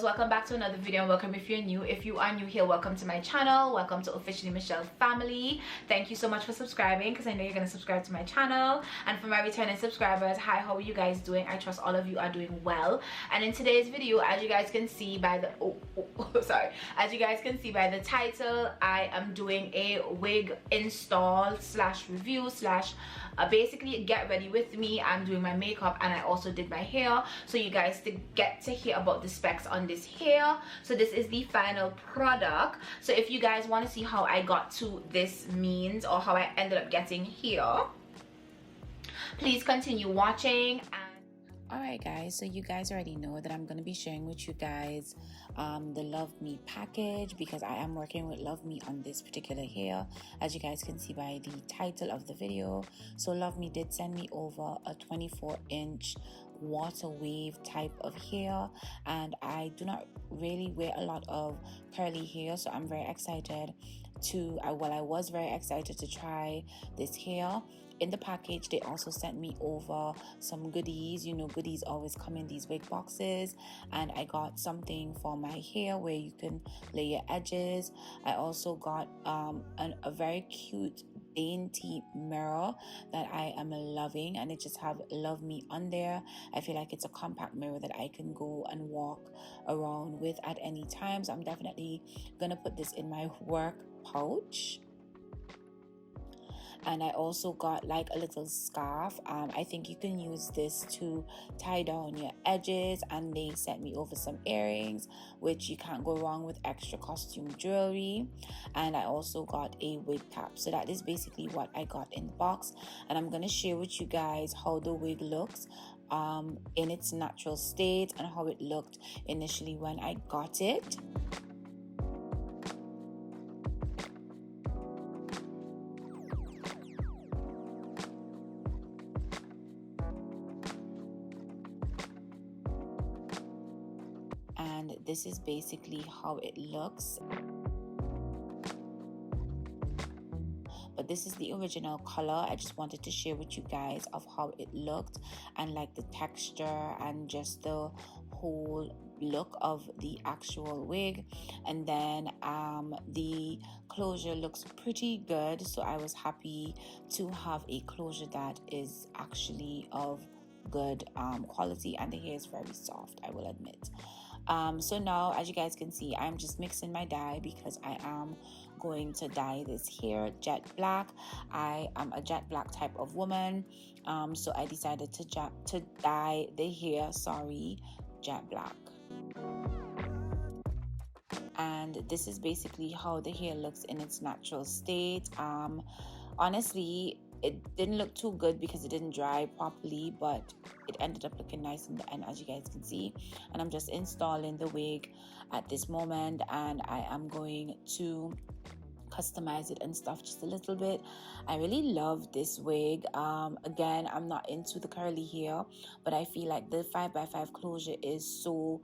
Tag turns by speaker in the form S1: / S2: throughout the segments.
S1: Welcome back to another video, and welcome if you're new. If you are new here, welcome to my channel. Welcome to Officially Michele family. Thank you so much for subscribing, because I know you're going to subscribe to my channel. And for my returning subscribers, hi, how are you guys doing? I trust all of you are doing well. And in today's video, as you guys can see by the as you guys can see by the title, I am doing a wig install slash review slash basically get ready with me. I'm doing my makeup and I also did my hair, so you guys get to hear about the specs on this hair. So this is the final product. So if you guys want to see how I got to this means, or how I ended up getting here, please continue watching. Alright guys, so you guys already know that I'm going to be sharing with you guys the Luvme package, because I am working with Luvme on this particular hair, as you guys can see by the title of the video. So Luvme did send me over a 24-inch water wave type of hair, and I do not really wear a lot of curly hair, so I'm very excited to I was very excited to try this hair. In the package, they also sent me over some goodies. You know, goodies always come in these wig boxes, and I got something for my hair where you can lay your edges. I also got a very cute dainty mirror that I am loving, and it just have Luvme on there. I feel like it's a compact mirror that I can go and walk around with at any time, so I'm definitely gonna put this in my work pouch. And I also got like a little scarf. I think you can use this to tie down your edges, and they sent me over some earrings, which you can't go wrong with extra costume jewelry. And I also got a wig cap. So that is basically what I got in the box, and I'm gonna share with you guys how the wig looks in its natural state, and how it looked initially when I got it. And this is basically how it looks. But this is the original color. I just wanted to share with you guys of how it looked, and like the texture and just the whole look of the actual wig. And then the closure looks pretty good, so I was happy to have a closure that is actually of good quality, and the hair is very soft, I will admit. So now, as you guys can see, I'm just mixing my dye, because I am going to dye this hair jet black. I am a jet black type of woman, so I decided to dye the hair jet black. And this is basically how the hair looks in its natural state. Honestly, it didn't look too good because it didn't dry properly, but it ended up looking nice in the end, as you guys can see. And I'm just installing the wig at this moment, and I am going to customize it and stuff just a little bit. I really love this wig. Again, I'm not into the curly hair, but I feel like the 5x5 closure is so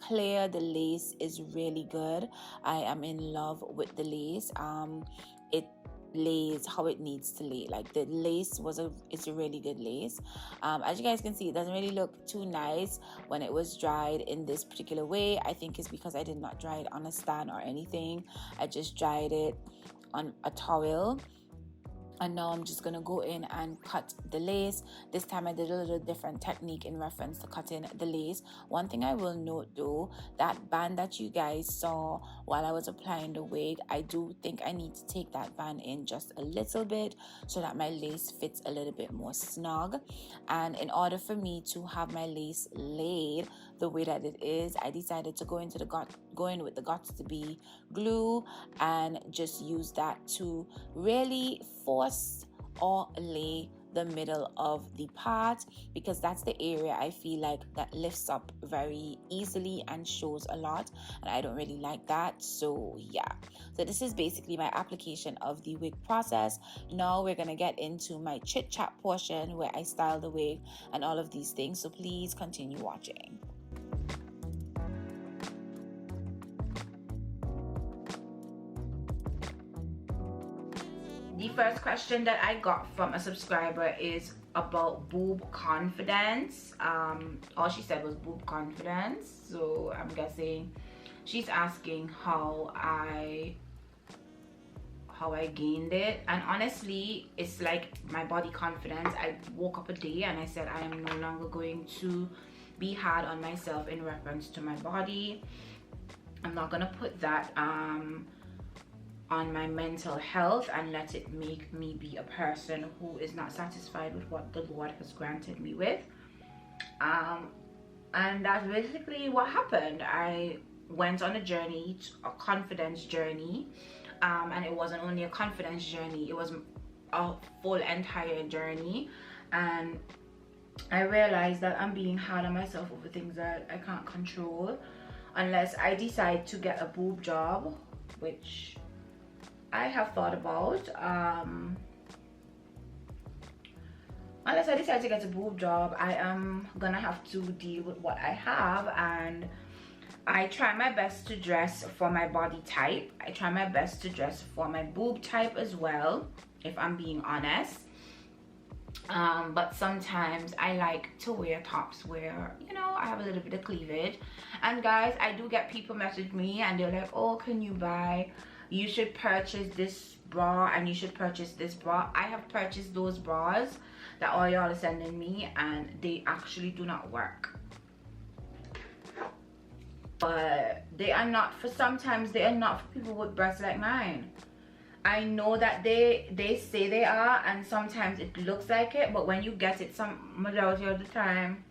S1: clear. The lace is really good. I am in love with the lace. It lays how it needs to lay. Like, the lace it's a really good lace. As you guys can see, it doesn't really look too nice when it was dried in this particular way. I think it's because I did not dry it on a stand or anything. I just dried it on a towel. And now I'm just gonna go in and cut the lace. This time I did a little different technique in reference to cutting the lace. One thing I will note though, that band that you guys saw while I was applying the wig, I do think I need to take that band in just a little bit so that my lace fits a little bit more snug. And in order for me to have my lace laid the way that it is, I decided to go in with the Got2b glue, and just use that to really force or lay the middle of the part, because that's the area I feel like that lifts up very easily and shows a lot, and I don't really like that. So yeah, so this is basically my application of the wig process. Now we're gonna get into my chit chat portion where I style the wig and all of these things, so please continue watching. The first question that I got from a subscriber is about boob confidence. All she said was boob confidence, so I'm guessing she's asking how I gained it. And honestly, it's like my body confidence. I woke up a day and I said I am no longer going to be hard on myself in reference to my body. I'm not gonna put that on my mental health and let it make me be a person who is not satisfied with what the Lord has granted me with. And that's basically what happened. I went on a journey, a confidence journey, and it wasn't only a confidence journey, it was a full entire journey. And I realized that I'm being hard on myself over things that I can't control, unless I decide to get a boob job, which I have thought about. Unless I decide to get a boob job, I am gonna have to deal with what I have. And I try my best to dress for my body type. I try my best to dress for my boob type as well, if I'm being honest. But sometimes I like to wear tops where, you know, I have a little bit of cleavage. And guys, I do get people message me and they're like, oh, can you you should purchase this bra and you should purchase this bra. I have purchased those bras that all y'all are sending me and they actually do not work. But they are not for, sometimes they are not for people with breasts like mine. I know that they say they are, and sometimes it looks like it, but when you get it, some majority of the time,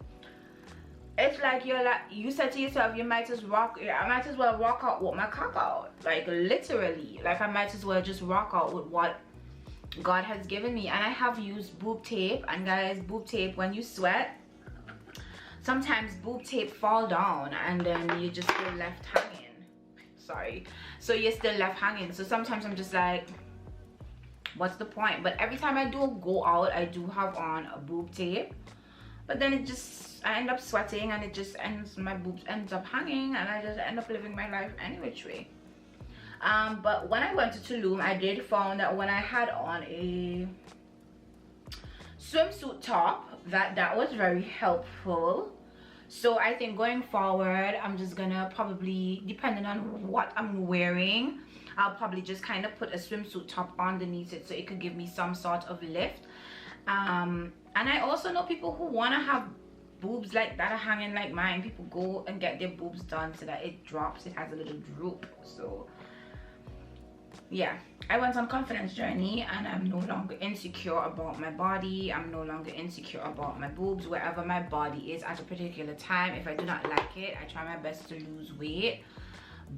S1: it's like you said to yourself, I might as well rock out with my cock out. Like literally, like I might as well just rock out with what God has given me. And I have used boob tape, and guys, boob tape, when you sweat, sometimes boob tape fall down and then you just feel left hanging. Sorry, so you're still left hanging. So sometimes I'm just like, what's the point? But every time I do go out, I do have on a boob tape, but then I end up sweating and it just my boobs ends up hanging, and I just end up living my life any which way. But when I went to Tulum, I did found that when I had on a swimsuit top, that was very helpful. So I think going forward, I'm just gonna probably, depending on what I'm wearing, I'll probably just kind of put a swimsuit top underneath it so it could give me some sort of lift. And I also know people who want to have boobs like that are hanging like mine. People go and get their boobs done so that it drops, it has a little droop. So yeah, I went on a confidence journey and I'm no longer insecure about my body. I'm no longer insecure about my boobs, wherever my body is at a particular time. If I do not like it, I try my best to lose weight.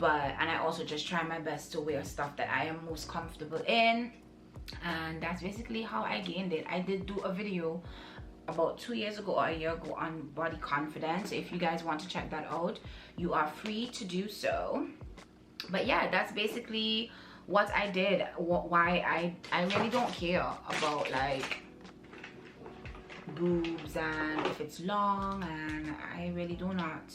S1: And I also just try my best to wear stuff that I am most comfortable in. And that's basically how I gained it. I did do a video about 2 years ago or a year ago on body confidence. If you guys want to check that out, you are free to do so. But yeah, that's basically what I did. Why I really don't care about like boobs and if it's long, and I really do not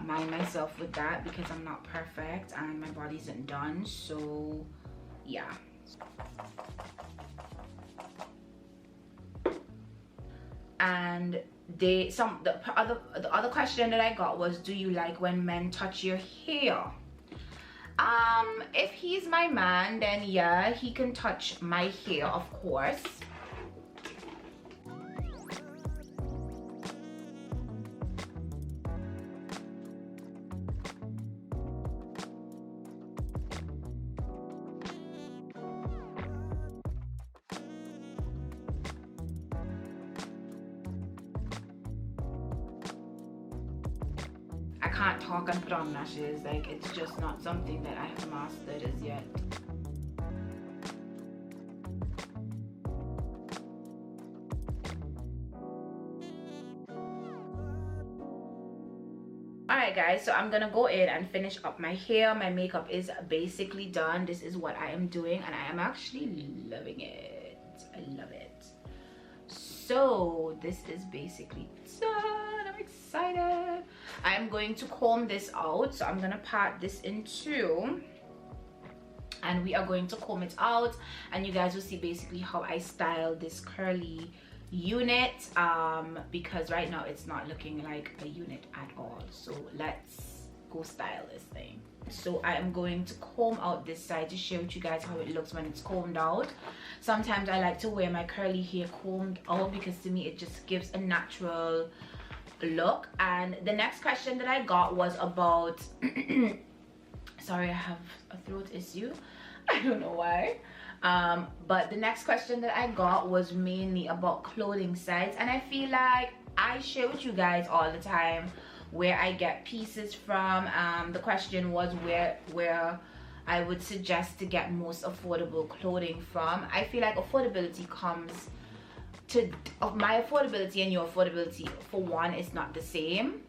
S1: mind myself with that because I'm not perfect and my body isn't done. So yeah. And the other question that I got was, do you like when men touch your hair? If he's my man, then yeah, he can touch my hair, of course. I can't talk and put on lashes, like it's just not something that I have mastered as yet. Alright guys, so I'm gonna go in and finish up my hair. My makeup is basically done. This is what I am doing and I am actually loving it. I love it. So this is basically done. I'm excited. I'm going to comb this out, so I'm gonna part this in two and we are going to comb it out, and you guys will see basically how I style this curly unit, because right now it's not looking like a unit at all. So let's go style this thing. So I am going to comb out this side to share with you guys how it looks when it's combed out. Sometimes I like to wear my curly hair combed out because to me it just gives a natural look. And the next question that I got was about sorry, I have a throat issue. I don't know why. But the next question that I got was mainly about clothing sites, and I feel like I share with you guys all the time where I get pieces from. The question was where I would suggest to get most affordable clothing from. I feel like affordability comes to my affordability and your affordability, for one, is not the same.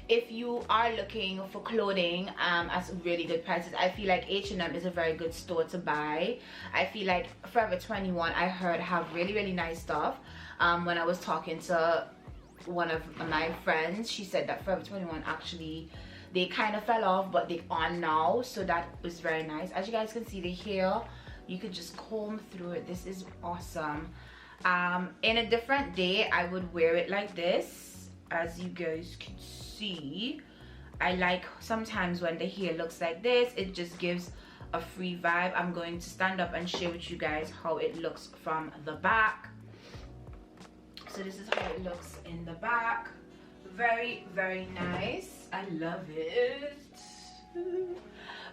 S1: If you are looking for clothing at really good prices, I feel like H&M is a very good store to buy. I feel like Forever 21, I heard, have really nice stuff. When I was talking to one of my friends, she said that Forever 21 actually, they kind of fell off, but they're on now, so that was very nice. As you guys can see, the hair, you could just comb through it. This is awesome. In a different day, I would wear it like this. As you guys can see, I like sometimes when the hair looks like this, it just gives a free vibe. I'm going to stand up and share with you guys how it looks from the back. So this is how it looks in the back. Very nice. I love it.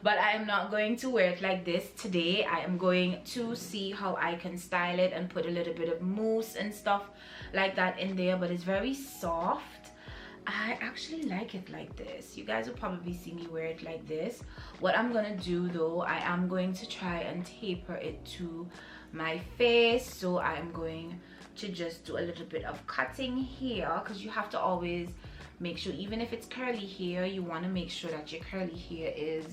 S1: But I am not going to wear it like this today. I am going to see how I can style it and put a little bit of mousse and stuff like that in there. But it's very soft. I actually like it like this. You guys will probably see me wear it like this. What I'm gonna do though, I am going to try and taper it to my face. So I am going to just do a little bit of cutting here, because you have to always make sure, even if it's curly hair, you want to make sure that your curly hair is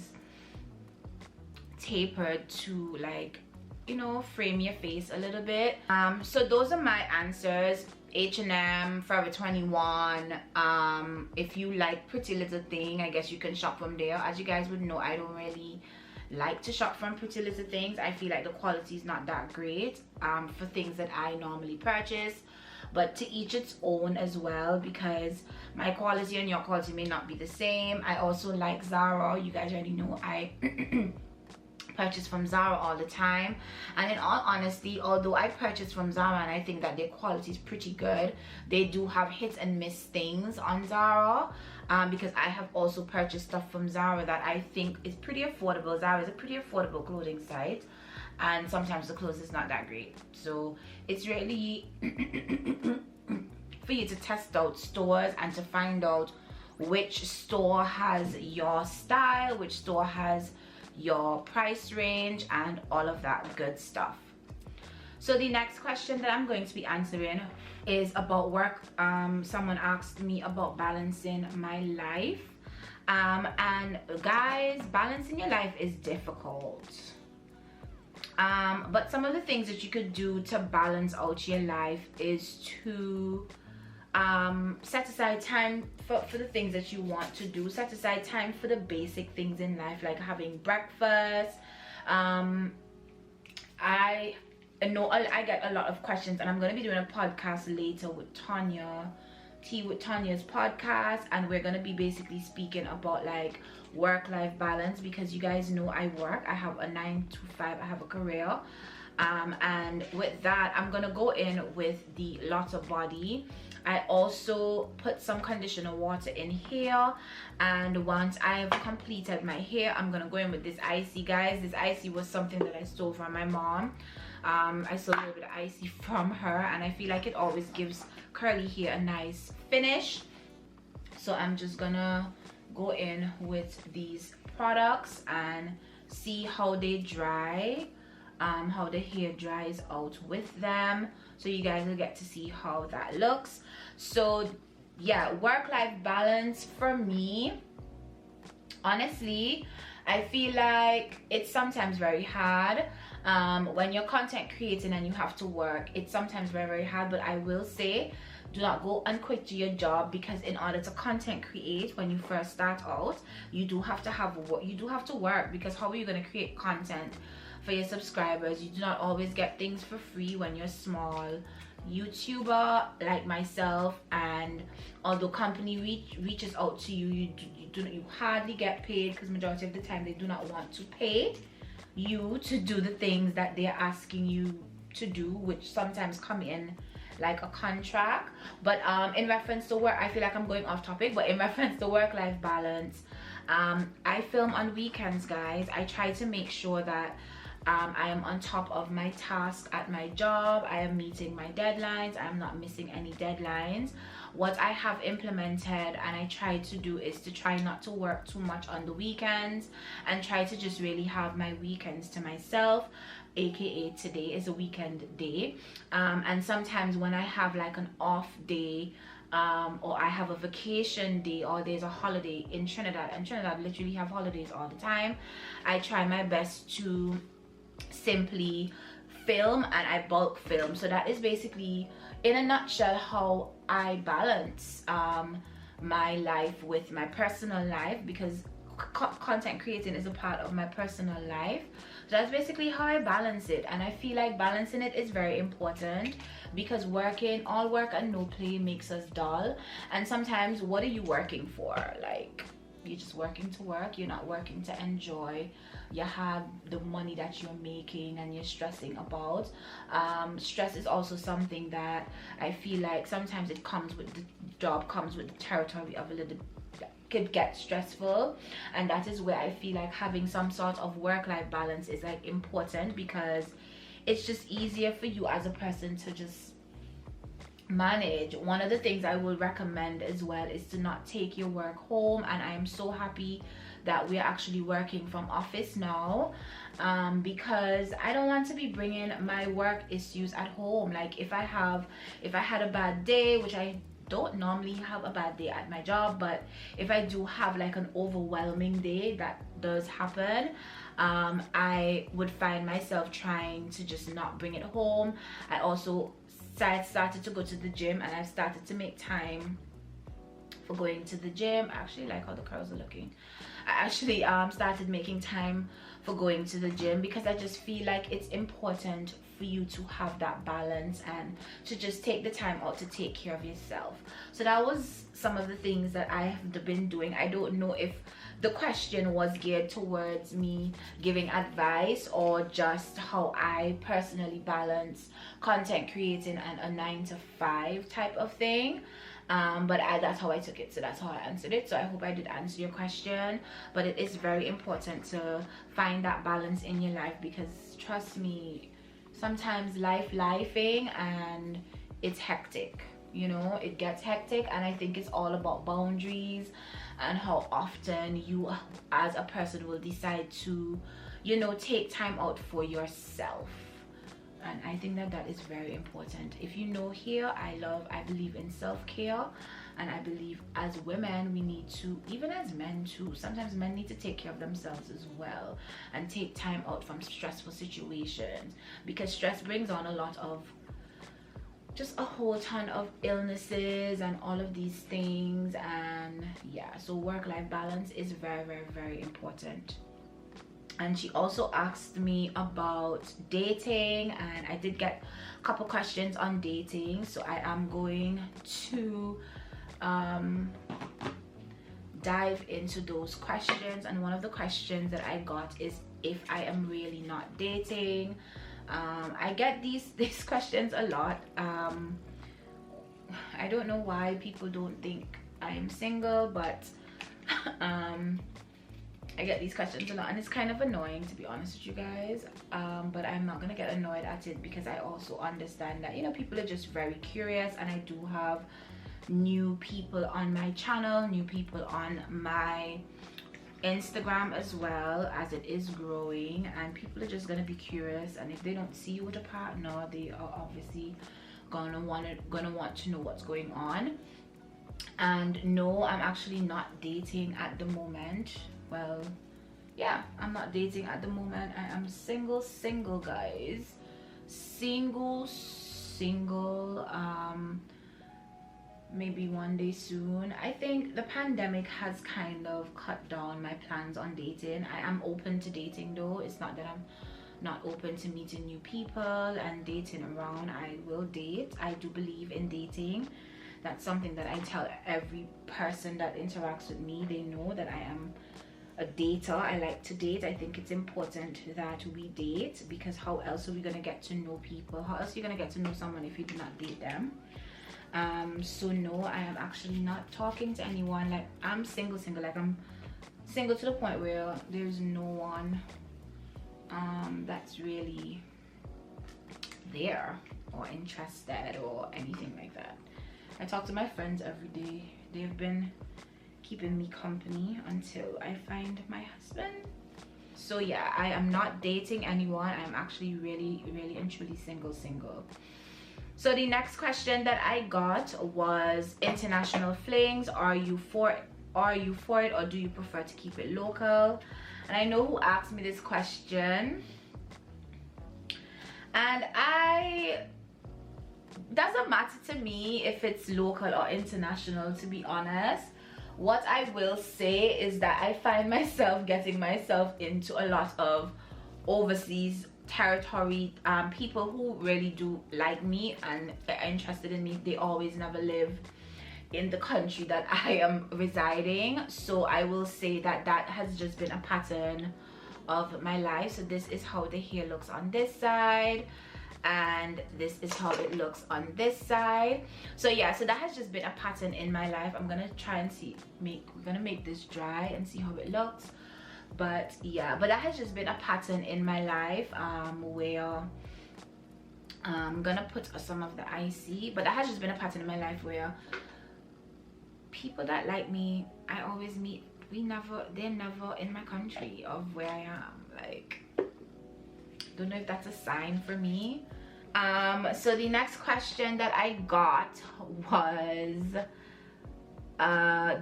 S1: tapered to, like, you know, frame your face a little bit. So those are my answers. H&M, Forever 21. If you like Pretty Little Thing, I guess you can shop from there. As you guys would know, I don't really like to shop from Pretty Little Things. I feel like the quality is not that great for things that I normally purchase, but to each its own as well, because my quality and your quality may not be the same. I also like Zara. You guys already know I purchase from Zara all the time, and in all honesty, although I purchase from Zara and I think that their quality is pretty good, they do have hit and miss things on Zara, because I have also purchased stuff from Zara that I think is pretty affordable. Zara is a pretty affordable clothing site, and sometimes the clothes is not that great. So it's really for you to test out stores and to find out which store has your style, which store has your price range, and all of that good stuff. So the next question that I'm going to be answering is about work. Someone asked me about balancing my life, and guys, balancing your life is difficult, but some of the things that you could do to balance out your life is to set aside time for the things that you want to do. Set aside time for the basic things in life, like having breakfast. I know I get a lot of questions, and I'm going to be doing a podcast later with Tanya, Tea with Tanya's podcast, and we're going to be basically speaking about like work-life balance, because you guys know I work. I have a 9 to 5, I have a career, and with that, I'm going to go in with the Lotta Body. I also put some conditioner water in here, and once I've completed my hair, I'm gonna go in with this icy, guys. This icy was something that I stole from my mom. I stole a little bit of icy from her, and I feel like it always gives curly hair a nice finish. So I'm just gonna go in with these products and see how they dry, how the hair dries out with them, so you guys will get to see how that looks. So yeah, work-life balance for me, honestly, I feel like it's sometimes very hard. When you're content creating and you have to work, it's sometimes very hard, but I will say Do not go and quit your job, because in order to content create when you first start out, you do have to have what you do have to work, because how are you going to create content for your subscribers? You do not always get things for free when you're small YouTuber like myself, and although company reaches out to you, you hardly get paid, because majority of the time they do not want to pay you to do the things that they're asking you to do, which sometimes come in like a contract. But in reference to work, I feel like I'm going off topic, but in reference to work-life balance, I film on weekends, guys. I try to make sure that I am on top of my task at my job. I am meeting my deadlines. I'm not missing any deadlines. What I have implemented and I try to do is to try not to work too much on the weekends, and try to just really have my weekends to myself, aka today is a weekend day. And sometimes when I have like an off day, or I have a vacation day, or there's a holiday in Trinidad, and Trinidad literally have holidays all the time, I try my best to simply film, and I bulk film. So that is basically in a nutshell how I balance my life with my personal life, because content creating is a part of my personal life. So that's basically how I balance it, and I feel like balancing it is very important, because working, all work and no play, makes us dull. And sometimes, what are you working for? Like, you're just working to work, you're not working to enjoy. You have the money that you're making and you're stressing about. Stress is also something that I feel like sometimes it comes with the job, comes with the territory of a little, could get stressful, and that is where I feel like having some sort of work-life balance is like important, because it's just easier for you as a person to just manage. One of the things I would recommend as well is to not take your work home, and I am so happy that we're actually working from office now, because I don't want to be bringing my work issues at home. Like if I had a bad day, which I don't normally have a bad day at my job, but if I do have like an overwhelming day, that does happen, I would find myself trying to just not bring it home. I also started to go to the gym, and I've started to make time for going to the gym. I actually like how the curls are looking. I actually started making time for going to the gym, because I just feel like it's important for you to have that balance and to just take the time out to take care of yourself. So that was some of the things that I have been doing. I don't know if the question was geared towards me giving advice, or just how I personally balance content creating and a 9-to-5 type of thing. But that's how I took it, so that's how I answered it. So I hope I did answer your question. But it is very important to find that balance in your life, because trust me, sometimes lifing, and it's hectic, you know, it gets hectic. And I think it's all about boundaries and how often you as a person will decide to, you know, take time out for yourself. And I think that is very important. If you know, here I believe in self-care, and I believe as women we need to, even as men too, sometimes men need to take care of themselves as well, and take time out from stressful situations, because stress brings on a lot of, just a whole ton of illnesses and all of these things. And yeah, so work-life balance is very, very, very important. And she also asked me about dating, and I did get a couple questions on dating, so I am going to dive into those questions. And one of the questions that I got is if I am really not dating. I get these questions a lot. I don't know why people don't think I'm single, but I get these questions a lot, and it's kind of annoying, to be honest with you guys. But I'm not gonna get annoyed at it, because I also understand that, you know, people are just very curious, and I do have new people on my channel, new people on my Instagram as well, as it is growing, and people are just gonna be curious. And if they don't see you with a partner, they are obviously gonna want to know what's going on. And no, I'm actually not dating at the moment. Well, yeah, I'm not dating at the moment. I am single, guys. Single. maybe one day soon. I think the pandemic has kind of cut down my plans on dating. I am open to dating though. It's not that I'm not open to meeting new people and dating around. I will date. I do believe in dating. That's something that I tell every person that interacts with me. They know that I am a dater. I like to date. I think it's important that we date, because how else are we gonna get to know people? How else are you gonna get to know someone if you do not date them? So no, I am actually not talking to anyone. Like, I'm single. Like, I'm single to the point where there's no one that's really there or interested or anything like that. I talk to my friends every day. They've been keeping me company until I find my husband. So yeah, I am not dating anyone. I'm actually really and truly single. So the next question that I got was international flings. Are you for it or do you prefer to keep it local? And I know who asked me this question, and doesn't matter to me if it's local or international, to be honest. What I will say is that I find myself getting myself into a lot of overseas territory. People who really do like me and are interested in me, they always never live in the country that I am residing. So I will say that that has just been a pattern of my life. So this is how the hair looks on this side, and this is how it looks on this side. So yeah, so that has just been a pattern in my life. I'm gonna try and we're gonna make this dry and see how it looks. But yeah, but that has just been a pattern in my life, where I'm gonna put some of the icy, but that has just been a pattern in my life where people that like me, I always meet, they're never in my country of where I am. Like, don't know if that's a sign for me. So the next question that I got was,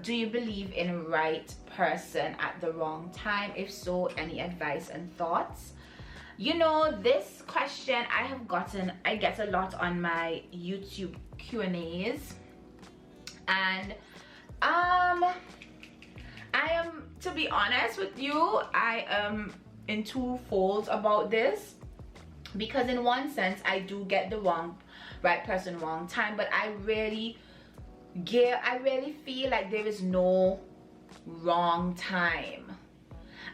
S1: do you believe in right person at the wrong time? If so, any advice and thoughts? You know, this question I get a lot on my YouTube Q&As, and I am, to be honest with you, I am in two folds about this, because in one sense I do get the right person wrong time, but I really feel like there is no wrong time.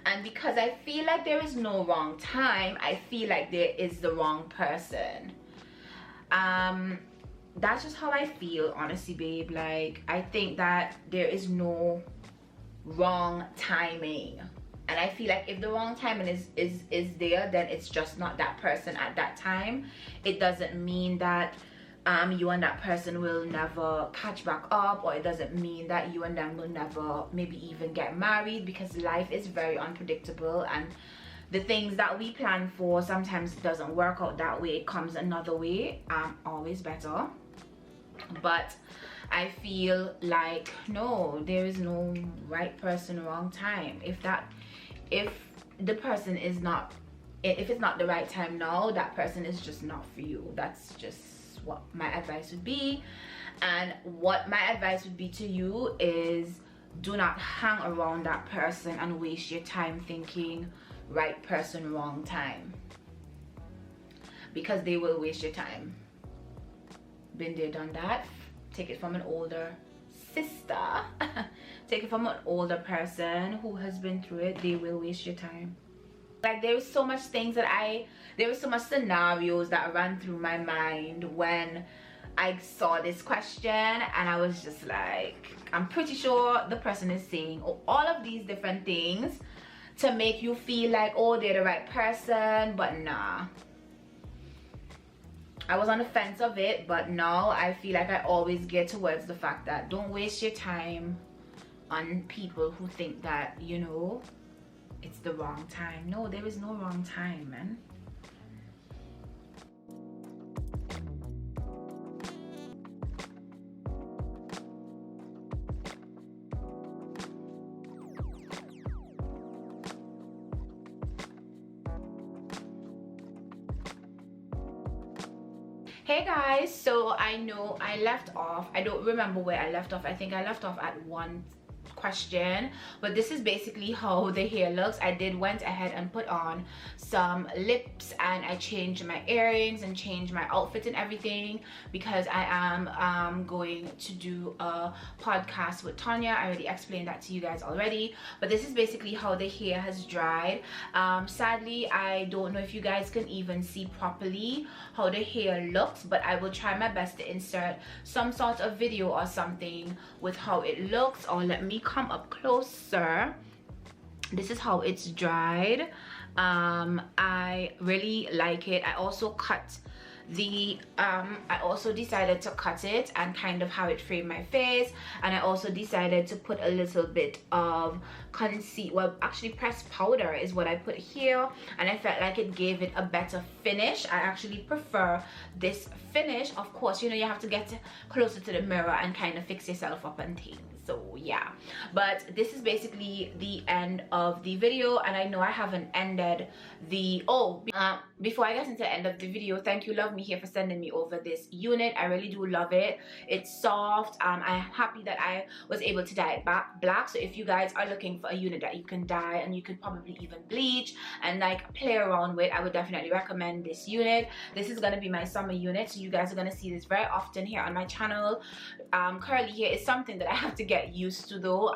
S1: And because I feel like there is no wrong time, I feel like there is the wrong person. That's just how I feel, honestly, babe. Like, I think that there is no wrong timing, and I feel like if the wrong timing is there, then it's just not that person at that time. It doesn't mean that you and that person will never catch back up, or it doesn't mean that you and them will never maybe even get married, because life is very unpredictable, and the things that we plan for sometimes doesn't work out that way. It comes another way, always better. But I feel like, no, there is no right person, wrong time. If the person is not, if it's not the right time now, that person is just not for you. That's just what my advice would be. And what my advice would be to you is, do not hang around that person and waste your time thinking right person, wrong time, because they will waste your time. Been there, done that. Take it from an older sister. Take it from an older person who has been through it. They will waste your time. Like, there was so much scenarios that ran through my mind when I saw this question, and I was just like, I'm pretty sure the person is saying all of these different things to make you feel like, oh, they're the right person, but nah. I was on the fence of it, but now I feel like I always get towards the fact that don't waste your time on people who think that, you know, it's the wrong time. No, there is no wrong time, man. Hey guys, so I know I left off, I don't remember where I left off. I think I left off at one question, but this is basically how the hair looks. I went ahead and put on some lips, and I changed my earrings and changed my outfit and everything because I am going to do a podcast with Tanya. I already explained that to you guys already, but this is basically how the hair has dried. Sadly, I don't know if you guys can even see properly how the hair looks, but I will try my best to insert some sort of video or something with how it looks. Or let me come up closer. This is how it's dried. I really like it. I also cut the I also decided to cut it and kind of how it framed my face, and I also decided to put a little bit of concealer, well actually pressed powder is what I put here, and I felt like it gave it a better finish. I actually prefer this finish. Of course, you know, you have to get closer to the mirror and kind of fix yourself up and things. So yeah, but this is basically the end of the video, and I know I haven't ended the before I get into the end of the video, thank you Luvme Hair for sending me over this unit. I really do love it. It's soft. I'm happy that I was able to dye it black. So if you guys are looking for a unit that you can dye and you can probably even bleach and like play around with, I would definitely recommend this unit. This is going to be my summer unit, so you guys are going to see this very often here on my channel. Curly hair is something that I have to get used to, though.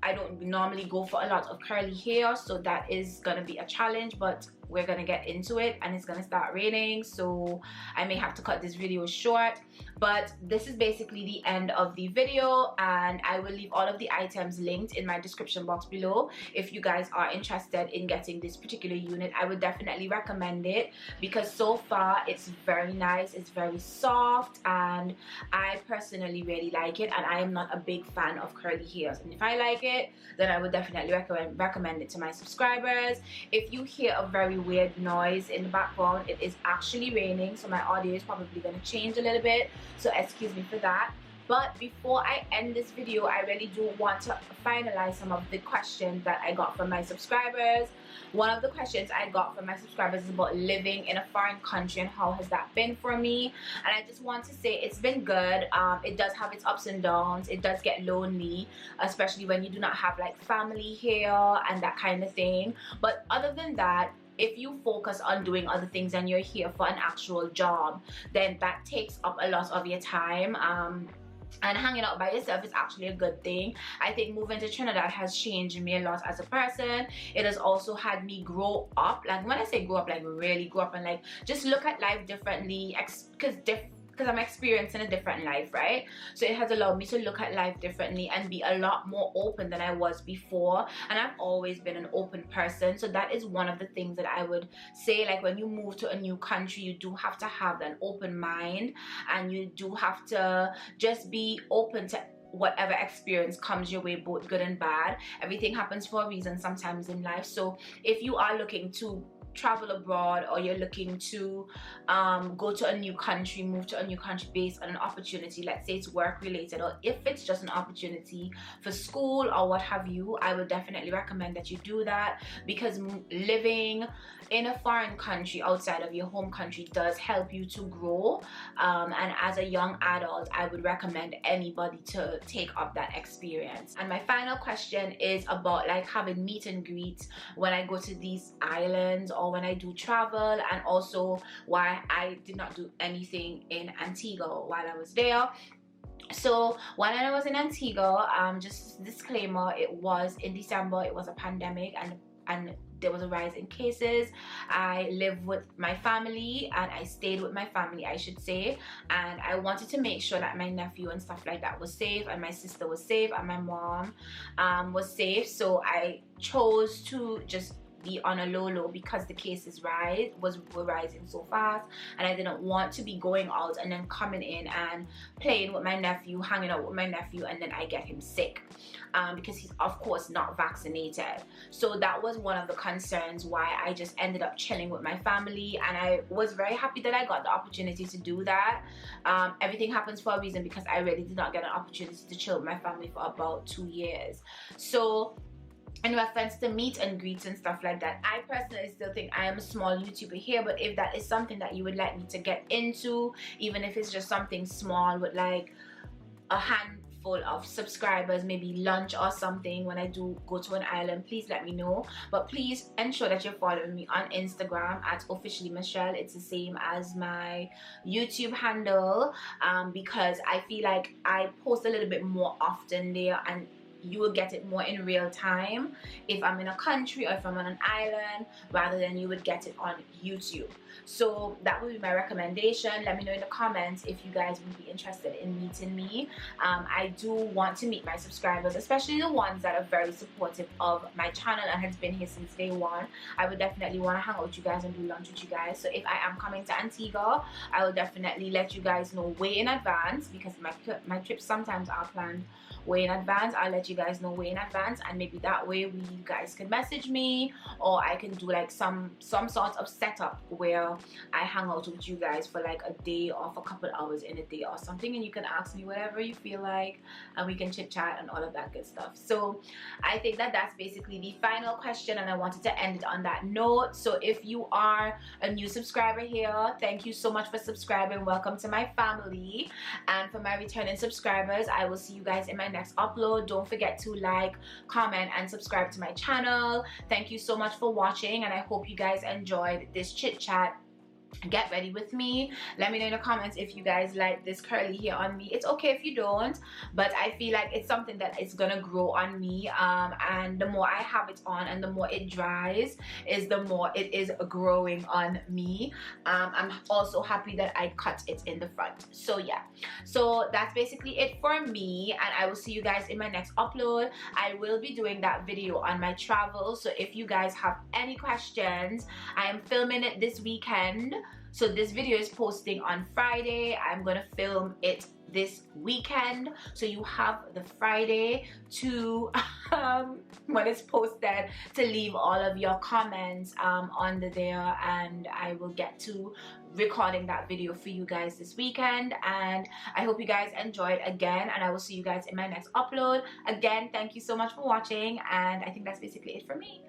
S1: I don't normally go for a lot of curly hair, so that is gonna be a challenge, but we're gonna get into it, and it's gonna start raining, so I may have to cut this video short. But this is basically the end of the video, and I will leave all of the items linked in my description box below. If you guys are interested in getting this particular unit, I would definitely recommend it because so far it's very nice, it's very soft, and I personally really like it. And I am not a big fan of curly hairs, and if I like it, then I would definitely recommend it to my subscribers. If you hear a very weird noise in the background, it is actually raining, so my audio is probably going to change a little bit, so excuse me for that. But before I end this video, I really do want to finalize some of the questions that I got from my subscribers. One of the questions I got from my subscribers is about living in a foreign country and how has that been for me. And I just want to say it's been good. It does have its ups and downs. It does get lonely, especially when you do not have like family here and that kind of thing. But other than that, if you focus on doing other things and you're here for an actual job, then that takes up a lot of your time. And hanging out by yourself is actually a good thing. I think moving to Trinidad has changed me a lot as a person. It has also had me grow up. Like when I say grow up, like really grow up and like just look at life differently, because I'm experiencing a different life, right? So it has allowed me to look at life differently and be a lot more open than I was before. And I've always been an open person, so that is one of the things that I would say. Like when you move to a new country, you do have to have an open mind, and you do have to just be open to whatever experience comes your way, both good and bad. Everything happens for a reason sometimes in life. So if you are looking to travel abroad, or you're looking to go to a new country, move to a new country based on an opportunity, let's say it's work related, or if it's just an opportunity for school or what have you, I would definitely recommend that you do that, because living in a foreign country outside of your home country does help you to grow. And as a young adult, I would recommend anybody to take up that experience. And my final question is about like having meet and greets when I go to these islands or when I do travel, and also why I did not do anything in Antigua while I was there. So when I was in Antigua, just disclaimer, it was in December, it was a pandemic, and there was a rise in cases. I live with my family, and I stayed with my family, I should say, and I wanted to make sure that my nephew and stuff like that was safe, and my sister was safe, and my mom was safe. So I chose to just be on a low because the cases were rising so fast, and I didn't want to be going out and then coming in and playing with my nephew, hanging out with my nephew, and then I get him sick, because he's of course not vaccinated. So that was one of the concerns why I just ended up chilling with my family, and I was very happy that I got the opportunity to do that. Everything happens for a reason, because I really did not get an opportunity to chill with my family for about 2 years. So in reference to meet and greets and stuff like that. I personally still think I am a small YouTuber here, but if that is something that you would like me to get into, even if it's just something small with like a handful of subscribers, maybe lunch or something when I do go to an island, please let me know. But please ensure that you're following me on Instagram at @officiallymichele. It's the same as my YouTube handle, because I feel like I post a little bit more often there, and you will get it more in real time if I'm in a country or if I'm on an island, rather than you would get it on YouTube. So that would be my recommendation. Let me know in the comments if you guys would be interested in meeting me. I do want to meet my subscribers, especially the ones that are very supportive of my channel and has been here since day one. I would definitely want to hang out with you guys and do lunch with you guys. So if I am coming to Antigua, I will definitely let you guys know way in advance, because my trips sometimes are planned way in advance. I'll let you guys know way in advance, and maybe that way you guys can message me, or I can do like some sort of setup where I hang out with you guys for like a day or for a couple hours in a day or something, and you can ask me whatever you feel like, and we can chit chat and all of that good stuff. So I think that that's basically the final question, and I wanted to end it on that note. So if you are a new subscriber here, thank you so much for subscribing. Welcome to my family. And for my returning subscribers, I will see you guys in my next upload. Don't forget to like, comment, and subscribe to my channel. Thank you so much for watching, and I hope you guys enjoyed this chit chat. Get ready with me. Let me know in the comments if you guys like this curly hair on me. It's okay if you don't, but I feel like it's something that is gonna grow on me, and the more I have it on and the more it dries is the more it is growing on me. I'm also happy that I cut it in the front. So yeah, so that's basically it for me, and I will see you guys in my next upload. I will be doing that video on my travels, so if you guys have any questions, I am filming it this weekend. So this video is posting on Friday. I'm gonna film it this weekend, so you have the Friday to when it's posted to leave all of your comments under there, and I will get to recording that video for you guys this weekend. And I hope you guys enjoyed again, and I will see you guys in my next upload. Again, thank you so much for watching, and I think that's basically it for me.